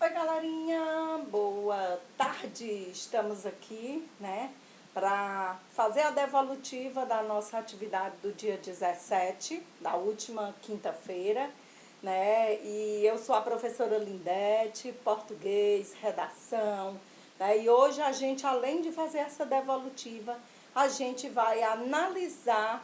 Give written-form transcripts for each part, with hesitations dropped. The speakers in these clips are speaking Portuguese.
Oi, galerinha, boa tarde. Estamos aqui, né, para fazer a devolutiva da nossa atividade do dia 17, da última quinta-feira, né? E eu sou a professora Lindete, português, redação, né? E hoje a gente, além de fazer essa devolutiva, a gente vai analisar,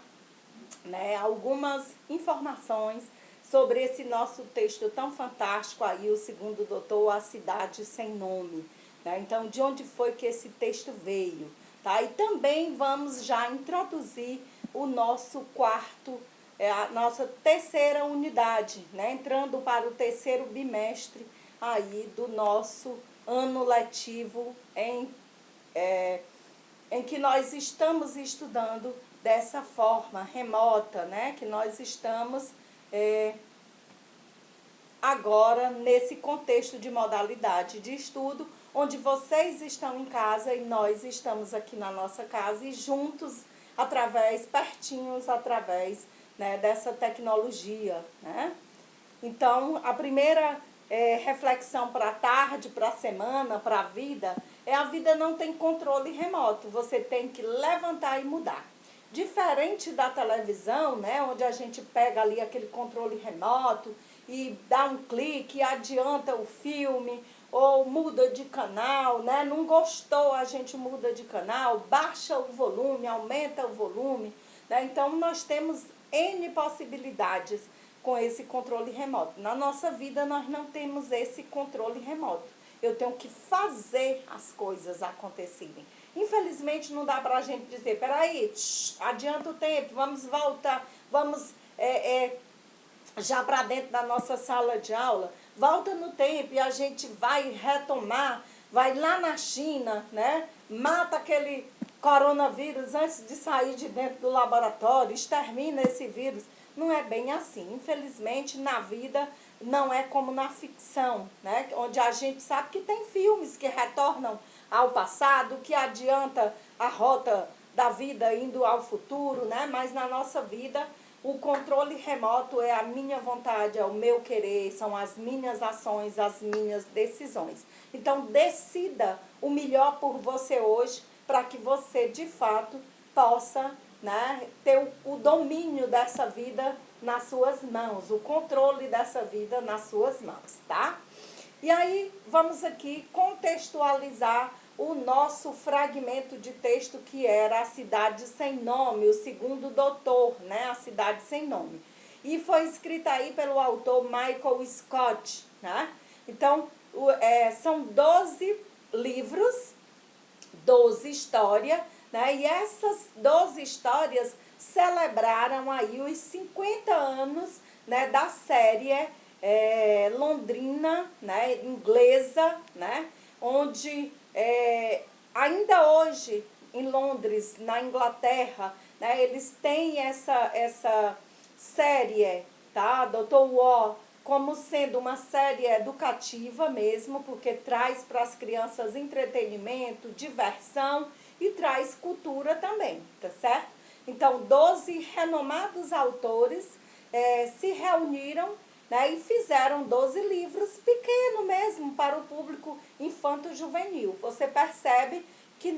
né, algumas informações sobre esse nosso texto tão fantástico aí, o segundo doutor, A Cidade Sem Nome. Né? Então, de onde foi que esse texto veio? Tá? E também vamos já introduzir o nosso quarto, a nossa terceira unidade, né? Entrando para o terceiro bimestre aí do nosso ano letivo em que nós estamos estudando dessa forma remota, né? Que nós estamos agora nesse contexto de modalidade de estudo, onde vocês estão em casa e nós estamos aqui na nossa casa e juntos, pertinhos, através, né, dessa tecnologia, né? Então, a primeira reflexão para a tarde, para a semana, para a vida não tem controle remoto, você tem que levantar e mudar. Diferente da televisão, né, onde a gente pega ali aquele controle remoto e dá um clique, adianta o filme ou muda de canal, né? Não gostou, a gente muda de canal, baixa o volume, aumenta o volume, né? Então, nós temos N possibilidades com esse controle remoto. Na nossa vida, nós não temos esse controle remoto. Eu tenho que fazer as coisas acontecerem. Infelizmente, não dá para a gente dizer, peraí, adianta o tempo, vamos voltar, vamos já para dentro da nossa sala de aula, volta no tempo e a gente vai retomar, vai lá na China, né? Mata aquele coronavírus antes de sair de dentro do laboratório, extermina esse vírus. Não é bem assim. Infelizmente, na vida, não é como na ficção, né? Onde a gente sabe que tem filmes que retornam ao passado, que adianta a rota da vida indo ao futuro, né? Mas na nossa vida, o controle remoto é a minha vontade, é o meu querer, são as minhas ações, as minhas decisões. Então, decida o melhor por você hoje, para que você, de fato, possa, né, ter o domínio dessa vida nas suas mãos, o controle dessa vida nas suas mãos, tá? E aí, vamos aqui contextualizar o nosso fragmento de texto que era A Cidade Sem Nome, o segundo doutor, né? A Cidade Sem Nome. E foi escrita aí pelo autor Michael Scott, né? Então, são 12 livros, 12 histórias, né? E essas 12 histórias celebraram aí os 50 anos, né, da série londrina, né, inglesa, né, onde ainda hoje em Londres, na Inglaterra, né, eles têm essa série, tá, Dr. Who, como sendo uma série educativa mesmo, porque traz para as crianças entretenimento, diversão e traz cultura também, tá certo? Então, 12 renomados autores se reuniram, né, e fizeram 12 livros pequenos mesmo para o público infanto-juvenil. Você percebe que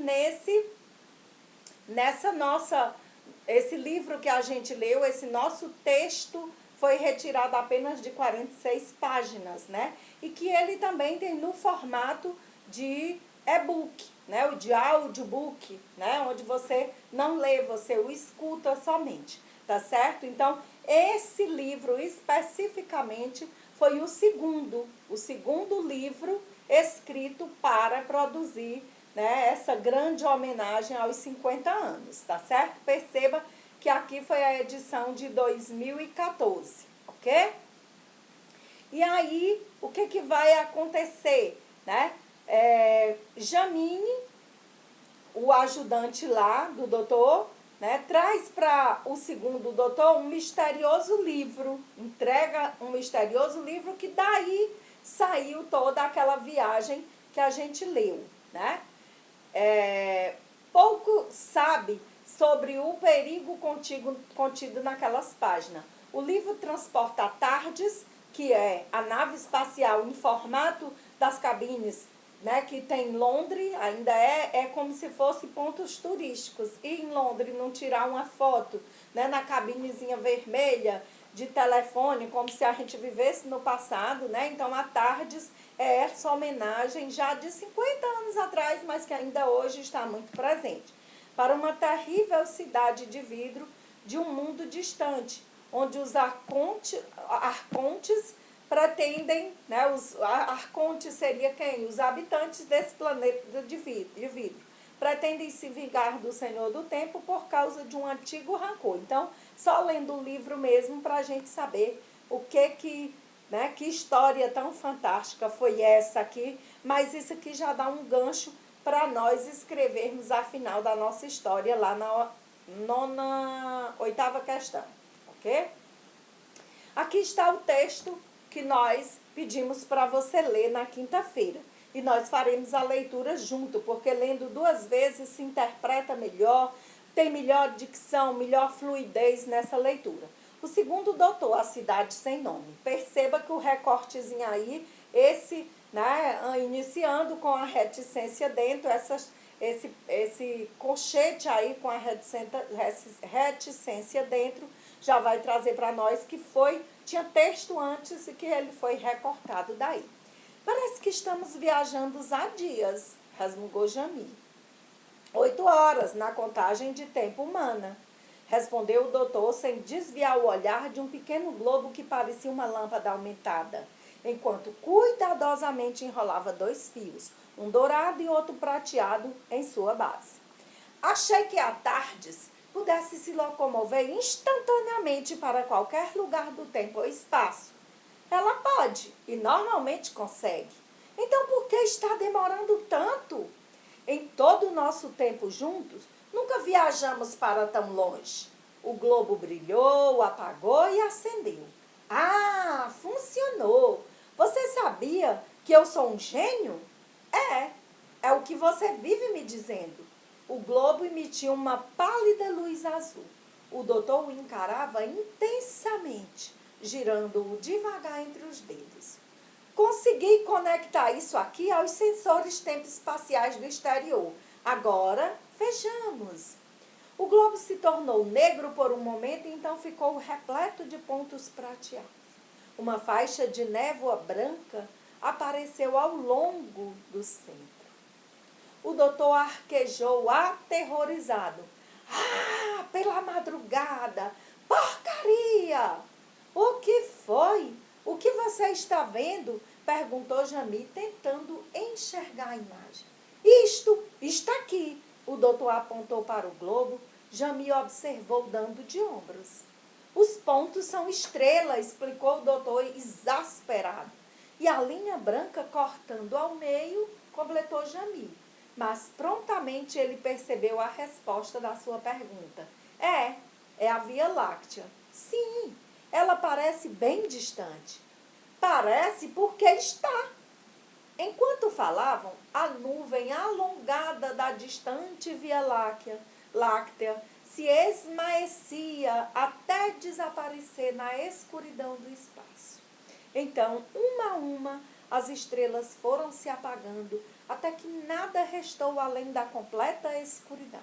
esse livro que a gente leu, esse nosso texto foi retirado apenas de 46 páginas, né? E que ele também tem no formato de e-book, né? O de audiobook, né? Onde você não lê, você o escuta somente, tá certo? Então, esse livro especificamente foi o segundo livro escrito para produzir, né, essa grande homenagem aos 50 anos, tá certo? Perceba que aqui foi a edição de 2014, ok? E aí, o que vai acontecer, né? Jamine, o ajudante lá do doutor, né, traz para o segundo doutor um misterioso livro, entrega um misterioso livro que daí saiu toda aquela viagem que a gente leu, né? Pouco sabe sobre o perigo contido naquelas páginas. O livro transporta a TARDIS, que é a nave espacial em formato das cabines, né, que tem em Londres, ainda é como se fosse pontos turísticos. E em Londres não tirar uma foto, né, na cabinezinha vermelha de telefone, como se a gente vivesse no passado, né? Então a Tardes é essa homenagem já de 50 anos atrás, mas que ainda hoje está muito presente, para uma terrível cidade de vidro de um mundo distante, onde os arcontes pretendem, né, os arcontes seria quem? Os habitantes desse planeta de vidro. Pretendem se vingar do Senhor do Tempo por causa de um antigo rancor. Então, só lendo o livro mesmo para a gente saber o que, né, que história tão fantástica foi essa aqui, mas isso aqui já dá um gancho para nós escrevermos a final da nossa história lá na oitava questão, ok? Aqui está o texto que nós pedimos para você ler na quinta-feira. E nós faremos a leitura junto, porque lendo 2 vezes se interpreta melhor, tem melhor dicção, melhor fluidez nessa leitura. O segundo doutor, A Cidade Sem Nome. Perceba que o recortezinho aí, esse, né, iniciando com a reticência dentro, esse colchete aí com a reticência dentro, já vai trazer para nós que tinha texto antes e que ele foi recortado daí. Parece que estamos viajando há dias, resmungou Jami. 8 horas na contagem de tempo humana, respondeu o doutor sem desviar o olhar de um pequeno globo que parecia uma lâmpada aumentada, enquanto cuidadosamente enrolava 2 fios, um dourado e outro prateado, em sua base. Achei que a Tardes pudesse se locomover instantaneamente para qualquer lugar do tempo ou espaço. Ela pode e normalmente consegue. Então, por que está demorando tanto? Em todo o nosso tempo juntos, nunca viajamos para tão longe. O globo brilhou, apagou e acendeu. Ah, funcionou! Você sabia que eu sou um gênio? É o que você vive me dizendo. O globo emitiu uma pálida luz azul. O doutor o encarava intensamente, girando-o devagar entre os dedos. Consegui conectar isso aqui aos sensores tempo-espaciais do exterior. Agora, vejamos. O globo se tornou negro por um momento e então ficou repleto de pontos prateados. Uma faixa de névoa branca apareceu ao longo do centro. O doutor arquejou aterrorizado. Ah, pela madrugada! Porcaria! O que foi? O que você está vendo? Perguntou Jami, tentando enxergar a imagem. Isto está aqui. O doutor apontou para o globo. Jami observou dando de ombros. Os pontos são estrelas, explicou o doutor exasperado. E a linha branca cortando ao meio, completou Jami. Mas prontamente ele percebeu a resposta da sua pergunta. É a Via Láctea. Sim, ela parece bem distante. Parece porque está. Enquanto falavam, a nuvem alongada da distante Via Láctea se esmaecia até desaparecer na escuridão do espaço. Então, uma a uma, as estrelas foram se apagando, até que nada restou além da completa escuridão.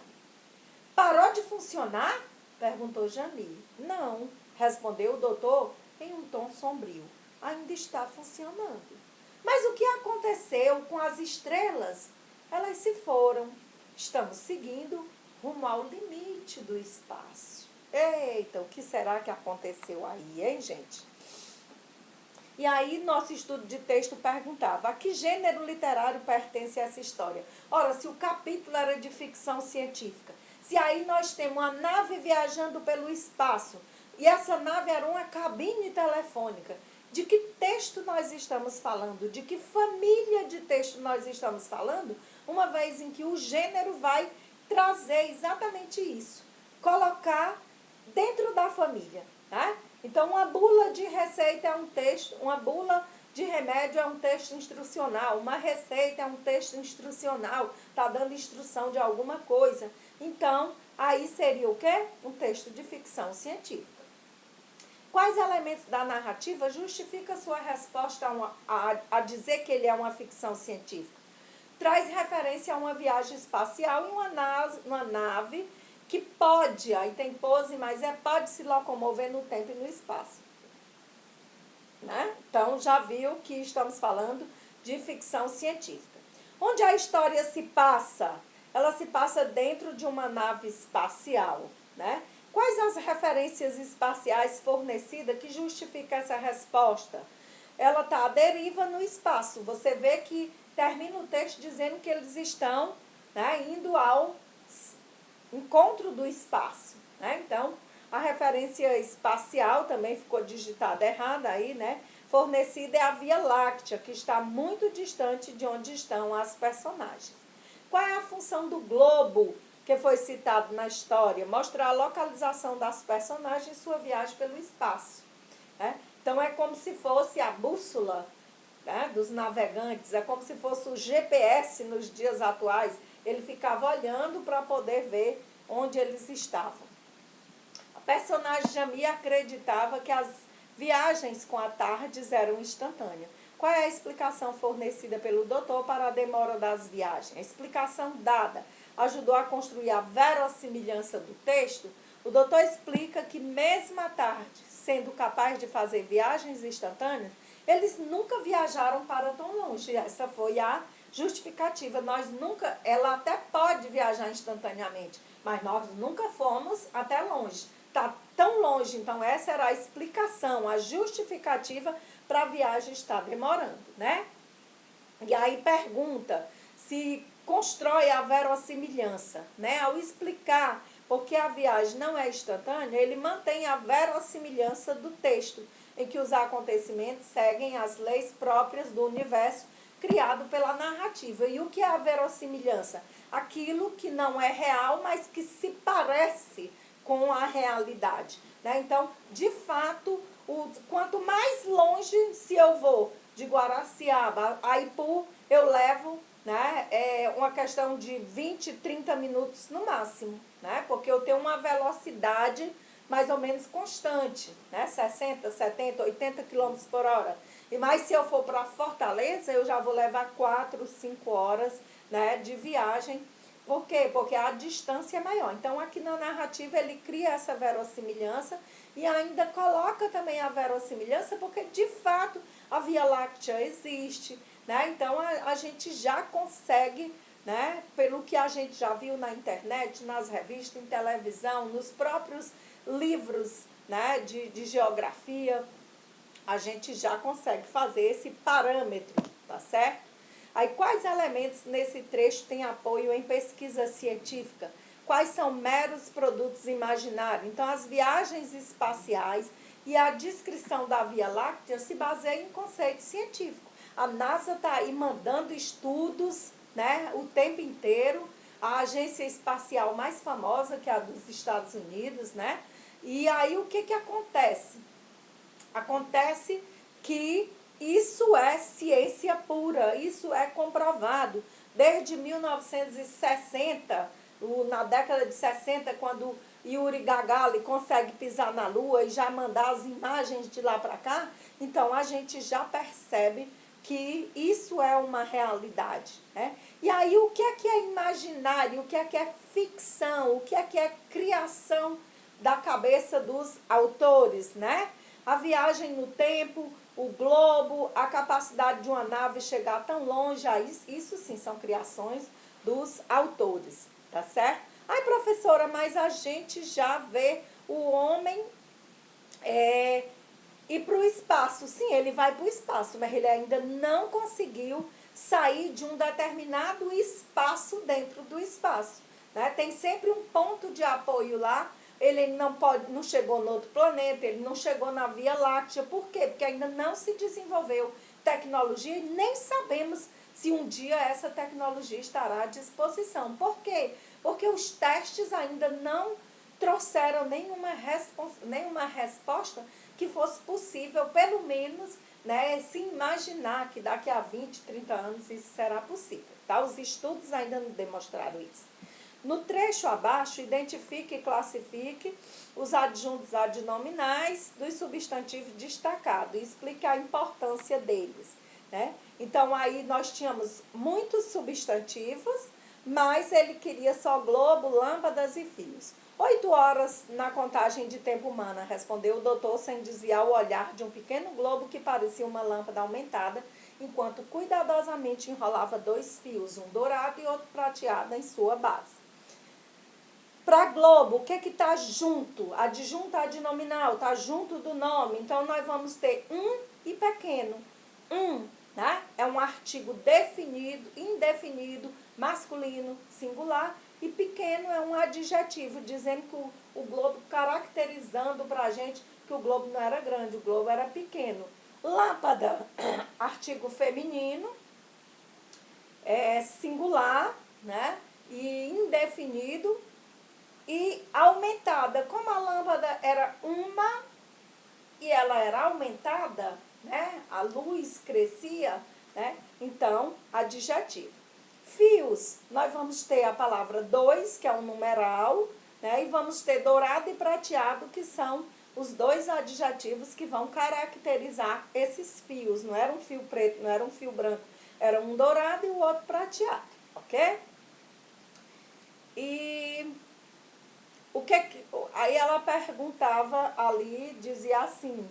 Parou de funcionar? Perguntou Jami. Não, respondeu o doutor em um tom sombrio. Ainda está funcionando. Mas o que aconteceu com as estrelas? Elas se foram. Estamos seguindo rumo ao limite do espaço. Eita, o que será que aconteceu aí, hein, gente? E aí, nosso estudo de texto perguntava: a que gênero literário pertence essa história? Ora, se o capítulo era de ficção científica, se aí nós temos uma nave viajando pelo espaço, e essa nave era uma cabine telefônica, de que texto nós estamos falando? De que família de texto nós estamos falando? Uma vez em que o gênero vai trazer exatamente isso, colocar dentro da família, tá? Então, uma bula de receita é um texto, uma bula de remédio é um texto instrucional, uma receita é um texto instrucional, está dando instrução de alguma coisa. Então, aí seria o quê? Um texto de ficção científica. Quais elementos da narrativa justificam sua resposta a dizer que ele é uma ficção científica? Traz referência a uma viagem espacial em uma nave que pode, aí tem pose, mas pode se locomover no tempo e no espaço. Né? Então, já viu que estamos falando de ficção científica. Onde a história se passa? Ela se passa dentro de uma nave espacial. Né? Quais as referências espaciais fornecidas que justificam essa resposta? Ela está à deriva no espaço. Você vê que termina o texto dizendo que eles estão, né, indo ao encontro do espaço. Né? Então, a referência espacial também ficou digitada errada aí, né? Fornecida é a Via Láctea, que está muito distante de onde estão as personagens. Qual é a função do globo que foi citado na história? Mostrar a localização das personagens em sua viagem pelo espaço. Né? Então, é como se fosse a bússola, né, dos navegantes, é como se fosse o GPS nos dias atuais. Ele ficava olhando para poder ver onde eles estavam. A personagem Jamie acreditava que as viagens com a Tardes eram instantâneas. Qual é a explicação fornecida pelo doutor para a demora das viagens? A explicação dada ajudou a construir a verossimilhança do texto. O doutor explica que mesmo a Tardes, sendo capaz de fazer viagens instantâneas, eles nunca viajaram para tão longe. Essa foi a justificativa. Ela até pode viajar instantaneamente, mas nós nunca fomos até longe. Está tão longe, então essa era a explicação, a justificativa para a viagem estar demorando, né? E aí pergunta se constrói a verossimilhança, né? Ao explicar porque a viagem não é instantânea, ele mantém a verossimilhança do texto, em que os acontecimentos seguem as leis próprias do universo criado pela narrativa. E o que é a verossimilhança? Aquilo que não é real, mas que se parece com a realidade. Né? Então, de fato, quanto mais longe se eu vou de Guaraciaba a Ipu, eu levo, né, uma questão de 20, 30 minutos no máximo, né? Porque eu tenho uma velocidade mais ou menos constante, né? 60, 70, 80 km por hora. E mais se eu for para Fortaleza, eu já vou levar 4, 5 horas, né, de viagem. Por quê? Porque a distância é maior. Então, aqui na narrativa, ele cria essa verossimilhança e ainda coloca também a verossimilhança, porque, de fato, a Via Láctea existe. Né? Então, a gente já consegue, né, pelo que a gente já viu na internet, nas revistas, em televisão, nos próprios livros, né, de geografia, a gente já consegue fazer esse parâmetro, tá certo? Aí, quais elementos nesse trecho têm apoio em pesquisa científica? Quais são meros produtos imaginários? Então, as viagens espaciais e a descrição da Via Láctea se baseiam em conceito científico. A NASA está aí mandando estudos, né, o tempo inteiro. A agência espacial mais famosa, que é a dos Estados Unidos, né? E aí, o que acontece? Acontece que isso é ciência pura, isso é comprovado. Desde 1960, na década de 60, quando Yuri Gagarin consegue pisar na Lua e já mandar as imagens de lá para cá, então a gente já percebe que isso é uma realidade. Né? E aí o que é imaginário, o que é ficção, o que é criação da cabeça dos autores, né? A viagem no tempo, o globo, a capacidade de uma nave chegar tão longe, isso sim são criações dos autores, tá certo? Ai, professora, mas a gente já vê o homem ir para o espaço. Sim, ele vai para o espaço, mas ele ainda não conseguiu sair de um determinado espaço dentro do espaço. Né? Tem sempre um ponto de apoio lá. Ele não chegou no outro planeta, ele não chegou na Via Láctea. Por quê? Porque ainda não se desenvolveu tecnologia e nem sabemos se um dia essa tecnologia estará à disposição. Por quê? Porque os testes ainda não trouxeram nenhuma resposta que fosse possível, pelo menos, né, se imaginar que daqui a 20, 30 anos isso será possível. Tá? Os estudos ainda não demonstraram isso. No trecho abaixo, identifique e classifique os adjuntos adnominais dos substantivos destacados e explique a importância deles, né? Então, aí nós tínhamos muitos substantivos, mas ele queria só globo, lâmpadas e fios. 8 horas na contagem de tempo humana, respondeu o doutor sem desviar o olhar de um pequeno globo que parecia uma lâmpada aumentada, enquanto cuidadosamente enrolava 2 fios, um dourado e outro prateado, em sua base. Para globo, o que está junto? Adjunto adnominal, está junto do nome. Então, nós vamos ter um e pequeno. Um, né? É um artigo definido, indefinido, masculino, singular. E pequeno é um adjetivo, dizendo que o globo, caracterizando para a gente que o globo não era grande, o globo era pequeno. Lâmpada, artigo feminino, singular, né? E indefinido. E aumentada, como a lâmpada era uma e ela era aumentada, né? A luz crescia, né? Então, adjetivo. Fios, nós vamos ter a palavra 2, que é um numeral, né? E vamos ter dourado e prateado, que são os 2 adjetivos que vão caracterizar esses fios. Não era um fio preto, não era um fio branco, era um dourado e o outro prateado, ok? E aí ela perguntava ali, dizia assim,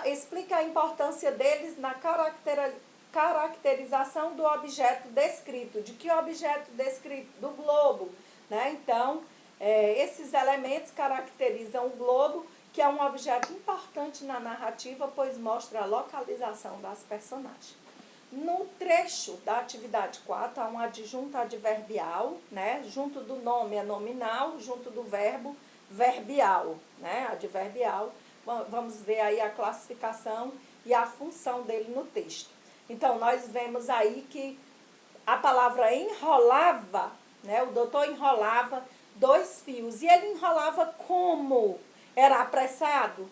explica a importância deles na caracterização do objeto descrito. De que objeto descrito? Do globo, né? Então, esses elementos caracterizam o globo, que é um objeto importante na narrativa, pois mostra a localização das personagens. No trecho da atividade 4, há um adjunto adverbial, né? Junto do nome é nominal, junto do verbo, verbial, né? Adverbial. Vamos ver aí a classificação e a função dele no texto. Então, nós vemos aí que a palavra enrolava, né? O doutor enrolava 2 fios. E ele enrolava como? Era apressado?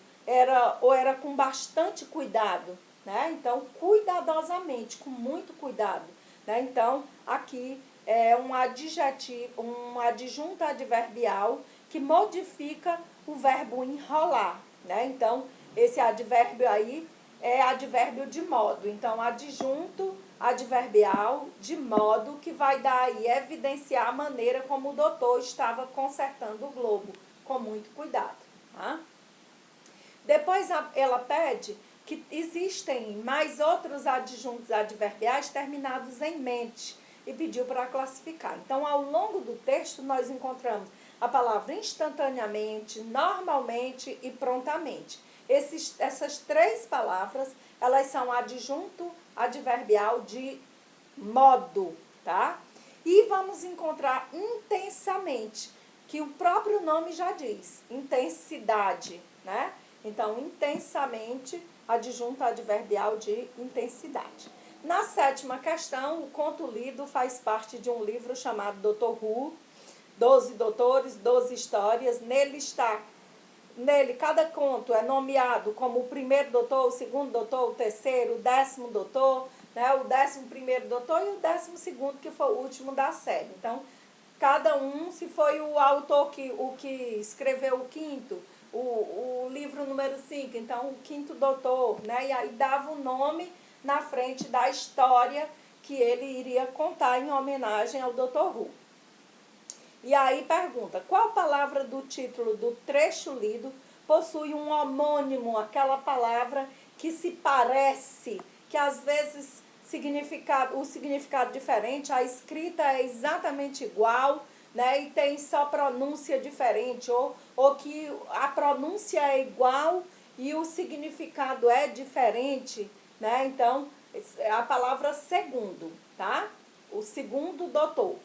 Ou era com bastante cuidado? Né? Então, cuidadosamente, com muito cuidado. Né? Então, aqui é um adjetivo, um adjunto adverbial que modifica o verbo enrolar. Né? Então, esse advérbio aí é advérbio de modo. Então, adjunto adverbial de modo que vai dar aí, evidenciar a maneira como o doutor estava consertando o globo, com muito cuidado. Tá? Depois ela pede que existem mais outros adjuntos adverbiais terminados em mente e pediu para classificar. Então, ao longo do texto, nós encontramos a palavra instantaneamente, normalmente e prontamente. Essas 3 palavras, elas são adjunto adverbial de modo, tá? E vamos encontrar intensamente, que o próprio nome já diz, intensidade, né? Então, intensamente, adjunto adverbial de intensidade. Na 7ª questão, o conto lido faz parte de um livro chamado Dr. Who, 12 doutores, 12 histórias. Nele, cada conto é nomeado como o primeiro doutor, o segundo doutor, o terceiro, o 10º doutor, né? O 11º doutor e o 12º, que foi o último da série. Então, cada um, se foi o autor que escreveu o 5º, o livro número 5, então o 5º doutor, né? E aí dava o nome na frente da história que ele iria contar em homenagem ao Dr. Who. E aí pergunta, qual palavra do título do trecho lido possui um homônimo, aquela palavra que se parece, que às vezes o significado diferente, a escrita é exatamente igual, né, e tem só pronúncia diferente, ou que a pronúncia é igual e o significado é diferente, né? Então, a palavra segundo, tá? O segundo doutor.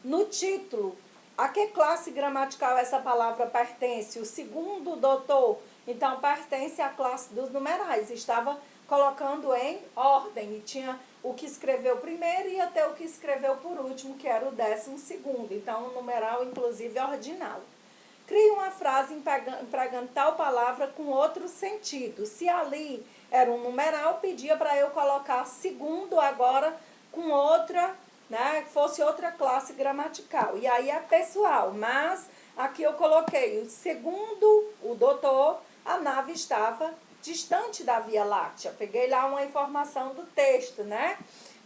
No título, a que classe gramatical essa palavra pertence? O segundo doutor, então pertence à classe dos numerais. Estava colocando em ordem. E tinha o que escreveu primeiro e até o que escreveu por último, que era o 12º. Então, o numeral, inclusive, ordinal. Crie uma frase empregando tal palavra com outro sentido. Se ali era um numeral, pedia para eu colocar segundo agora com outra né, fosse outra classe gramatical. E aí é pessoal, mas aqui eu coloquei, segundo o doutor, a nave estava distante da Via Láctea. Peguei lá uma informação do texto, né?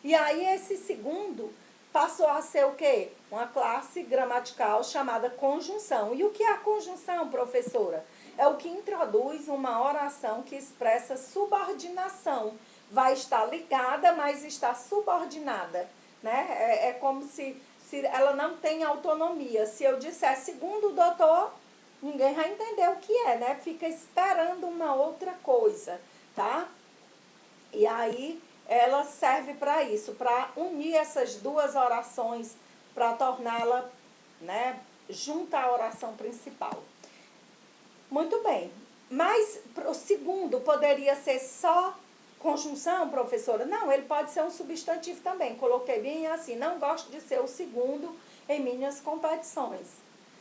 E aí esse segundo passou a ser o quê? Uma classe gramatical chamada conjunção. E o que é a conjunção, professora? É o que introduz uma oração que expressa subordinação. Vai estar ligada, mas está subordinada, né? É como se ela não tem autonomia. Se eu disser segundo o doutor, ninguém vai entender o que é, né? Fica esperando uma outra coisa, tá? E aí ela serve para isso, para unir essas duas orações, para torná-la, né, junto à oração principal. Muito bem. Mas o segundo poderia ser só conjunção, professora? Não, ele pode ser um substantivo também. Coloquei bem assim, não gosto de ser o segundo em minhas competições.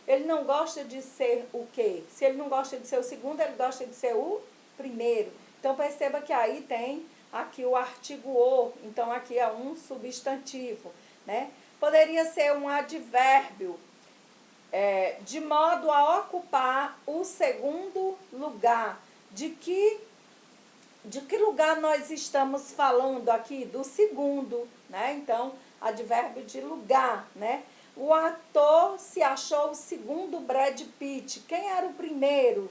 Ele não gosta de ser o quê? Se ele não gosta de ser o segundo, ele gosta de ser o primeiro. Então, perceba que aí tem aqui o artigo o, então aqui é um substantivo, né? Poderia ser um advérbio, de modo a ocupar o segundo lugar. De que lugar nós estamos falando aqui? Do segundo, né? Então, advérbio de lugar, né? O ator se achou o segundo Brad Pitt. Quem era o primeiro?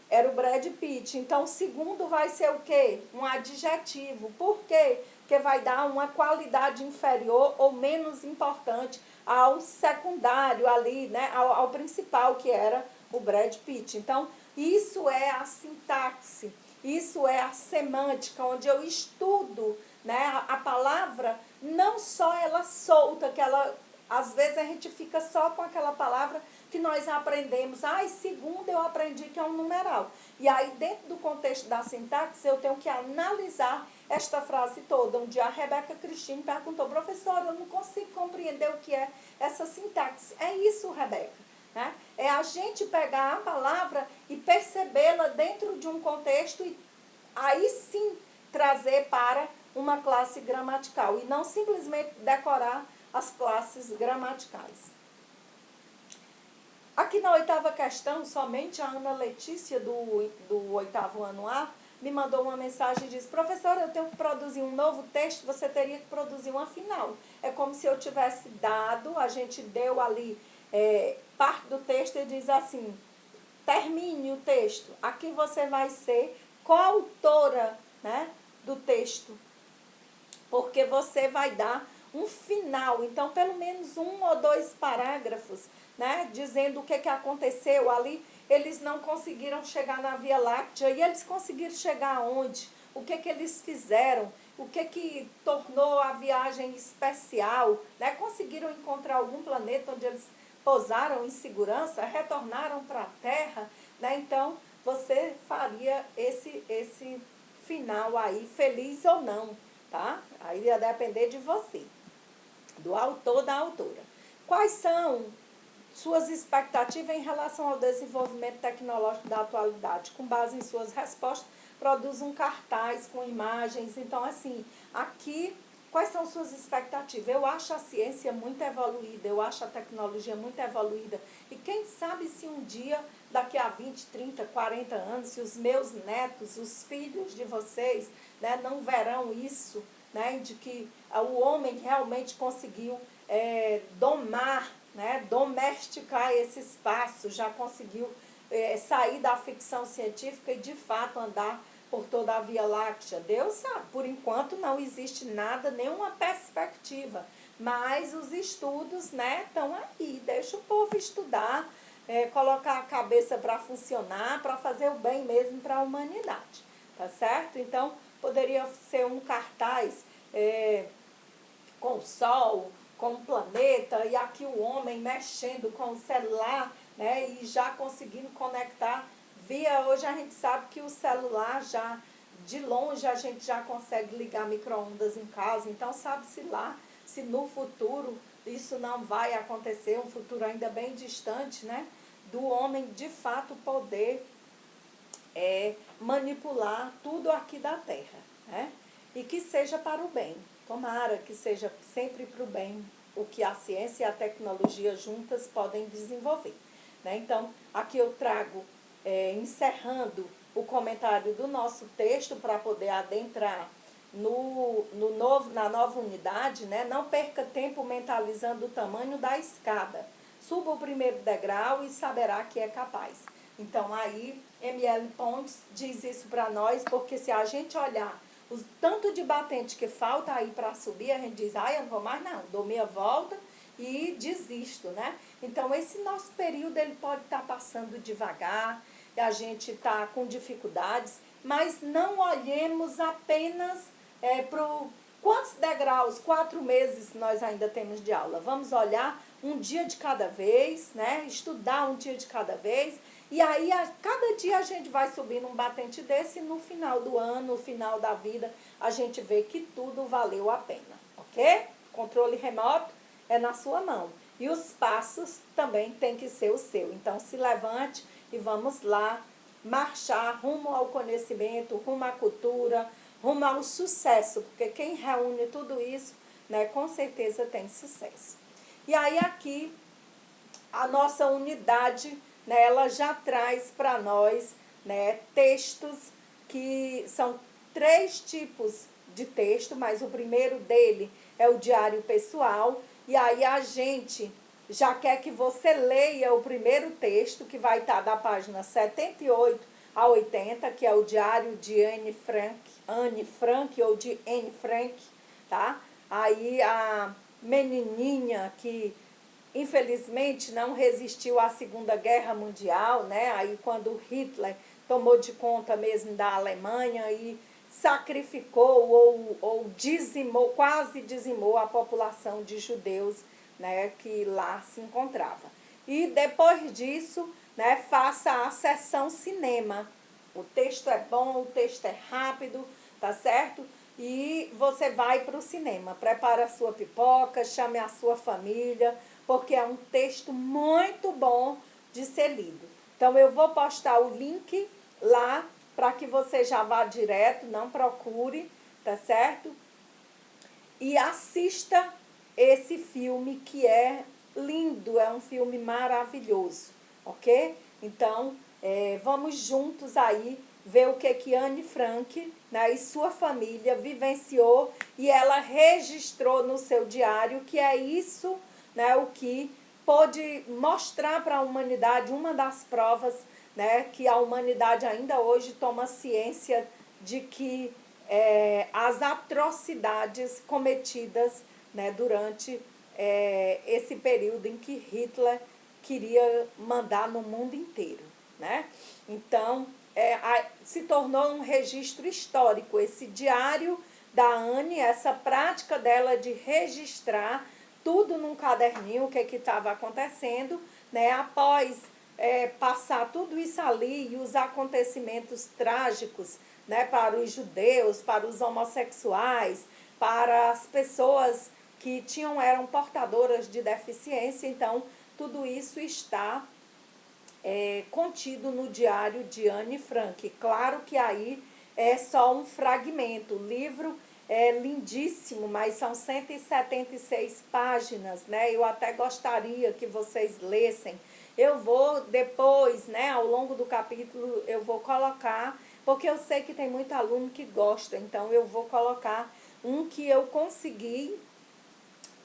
Era o Brad Pitt. Então, o segundo vai ser o quê? Um adjetivo. Por quê? Porque vai dar uma qualidade inferior ou menos importante ao secundário ali, né? Ao principal, que era o Brad Pitt. Então, isso é a sintaxe, isso é a semântica, onde eu estudo, né? A palavra, não só ela solta, que ela, às vezes a gente fica só com aquela palavra que nós aprendemos. Segundo eu aprendi que é um numeral. E aí, dentro do contexto da sintaxe, eu tenho que analisar esta frase toda. Um dia a Rebeca Cristine perguntou, professora, eu não consigo compreender o que é essa sintaxe. É isso, Rebeca, né? É a gente pegar a palavra e percebê-la dentro de um contexto e aí sim trazer para uma classe gramatical e não simplesmente decorar as classes gramaticais. Aqui na oitava questão, somente a Ana Letícia, do oitavo ano A, me mandou uma mensagem e disse, professora, eu tenho que produzir um novo texto, você teria que produzir uma final. É como se eu tivesse dado, a gente deu ali parte do texto e diz assim, termine o texto. Aqui você vai ser coautora, né, do texto, porque você vai dar um final. Então, pelo menos 1 ou 2 parágrafos, né, dizendo o que aconteceu ali. Eles não conseguiram chegar na Via Láctea. E eles conseguiram chegar aonde? O que eles fizeram? O que tornou a viagem especial? Né? Conseguiram encontrar algum planeta onde eles pousaram em segurança? Retornaram para a Terra? Né? Então, você faria esse final aí, feliz ou não, tá? Aí ia depender de você, do autor, da autora. Quais são suas expectativas em relação ao desenvolvimento tecnológico da atualidade? Com base em suas respostas, produz um cartaz com imagens. Então, assim, aqui, quais são suas expectativas? Eu acho a ciência muito evoluída, eu acho a tecnologia muito evoluída. E quem sabe se um dia, daqui a 20, 30, 40 anos, se os meus netos, os filhos de vocês, né, não verão isso, né, de que o homem realmente conseguiu domar, né, domesticar esse espaço, já conseguiu sair da ficção científica e de fato andar por toda a Via Láctea. Deus sabe, por enquanto não existe nada, nenhuma perspectiva, mas os estudos, né, estão aí, deixa o povo estudar, colocar a cabeça para funcionar, para fazer o bem mesmo para a humanidade, tá certo? Então, poderia ser um cartaz com o Sol, com o planeta, e aqui o homem mexendo com o celular, né, e já conseguindo conectar via, hoje a gente sabe que o celular já, de longe a gente já consegue ligar micro-ondas em casa, então sabe-se lá se no futuro isso não vai acontecer, um futuro ainda bem distante, né, do homem de fato poder manipular tudo aqui da Terra, né? e que seja para o bem. Tomara que seja sempre para o bem o que a ciência e a tecnologia juntas podem desenvolver. Né? Então, aqui eu trago, encerrando o comentário do nosso texto para poder adentrar na nova unidade, né? Não perca tempo mentalizando o tamanho da escada. Suba o primeiro degrau e saberá que é capaz. Então, aí, M.L. Pontes diz isso para nós, porque se a gente olhar o tanto de batente que falta aí para subir, a gente diz, eu não vou mais não, dou meia volta e desisto, né? Então, esse nosso período, ele pode estar passando devagar, a gente está com dificuldades, mas não olhemos apenas para quantos degraus, 4 meses nós ainda temos de aula. Vamos olhar um dia de cada vez, né? Estudar um dia de cada vez. E aí, cada dia a gente vai subindo um batente desse e no final do ano, no final da vida, a gente vê que tudo valeu a pena, ok? Controle remoto é na sua mão. E os passos também tem que ser o seu. Então, se levante e vamos lá marchar rumo ao conhecimento, rumo à cultura, rumo ao sucesso, porque quem reúne tudo isso, né, com certeza tem sucesso. E aí aqui, a nossa unidade, né, ela já traz para nós, né, textos que são 3 tipos de texto, mas o primeiro dele é o diário pessoal, e aí a gente já quer que você leia o primeiro texto, que vai estar da página 78 a 80, que é o diário de Anne Frank ou de Anne Frank, tá? Aí a menininha que infelizmente não resistiu à Segunda Guerra Mundial, né? Aí quando Hitler tomou de conta mesmo da Alemanha e sacrificou ou dizimou, quase dizimou a população de judeus, né, que lá se encontrava. E depois disso, né, faça a sessão cinema. O texto é bom, o texto é rápido, tá certo? E você vai para o cinema, prepara a sua pipoca, chame a sua família, porque é um texto muito bom de ser lido. Então, eu vou postar o link lá para que você já vá direto, não procure, tá certo? E assista esse filme que é lindo, é um filme maravilhoso, ok? Então, vamos juntos aí ver o que Anne Frank, né, e sua família vivenciou e ela registrou no seu diário, que é isso, né, o que pôde mostrar para a humanidade, uma das provas, né, que a humanidade ainda hoje toma ciência de que as atrocidades cometidas, né, durante esse período em que Hitler queria mandar no mundo inteiro, né? Então, se tornou um registro histórico, esse diário da Anne, essa prática dela de registrar tudo num caderninho, o que estava acontecendo, né? Após passar tudo isso ali e os acontecimentos trágicos, né, para os judeus, para os homossexuais, para as pessoas que eram portadoras de deficiência. Então, tudo isso está contido no diário de Anne Frank. Claro que aí é só um fragmento. O livro é lindíssimo, mas são 176 páginas, né? Eu até gostaria que vocês lessem. Eu vou depois, né, ao longo do capítulo, eu vou colocar, porque eu sei que tem muito aluno que gosta, então eu vou colocar um que eu consegui,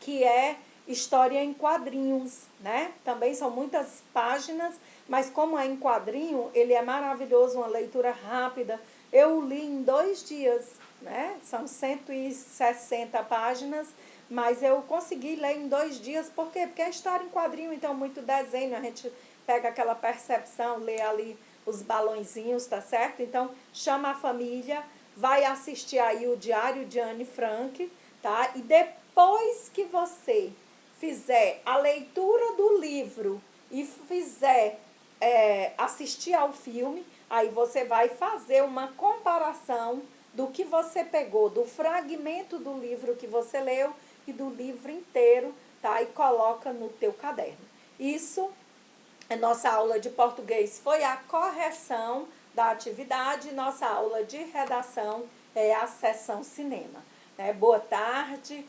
que é história em quadrinhos, né? Também são muitas páginas, mas como é em quadrinho, ele é maravilhoso, uma leitura rápida. Eu li em 2 dias, né? São 160 páginas, mas eu consegui ler em 2 dias. Por quê? Porque é história em quadrinho, então muito desenho, a gente pega aquela percepção, lê ali os balõezinhos, tá certo? Então, chama a família, vai assistir aí o Diário de Anne Frank, tá? E depois que você fizer a leitura do livro e fizer assistir ao filme, aí você vai fazer uma comparação do que você pegou, do fragmento do livro que você leu e do livro inteiro, tá? E coloca no teu caderno. Isso, a nossa aula de português foi a correção da atividade, nossa aula de redação a sessão cinema. Né? Boa tarde.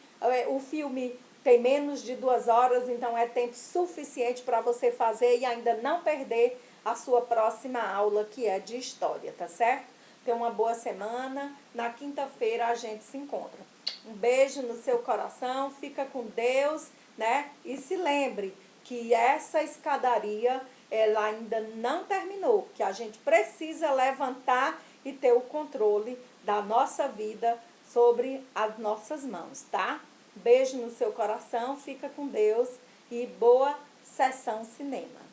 O filme tem menos de 2 horas, então é tempo suficiente para você fazer e ainda não perder a sua próxima aula, que é de história, tá certo? Tenha uma boa semana. Na quinta-feira a gente se encontra. Um beijo no seu coração, fica com Deus, né? E se lembre que essa escadaria, ela ainda não terminou, que a gente precisa levantar e ter o controle da nossa vida sobre as nossas mãos, tá? Beijo no seu coração, fica com Deus e boa sessão cinema.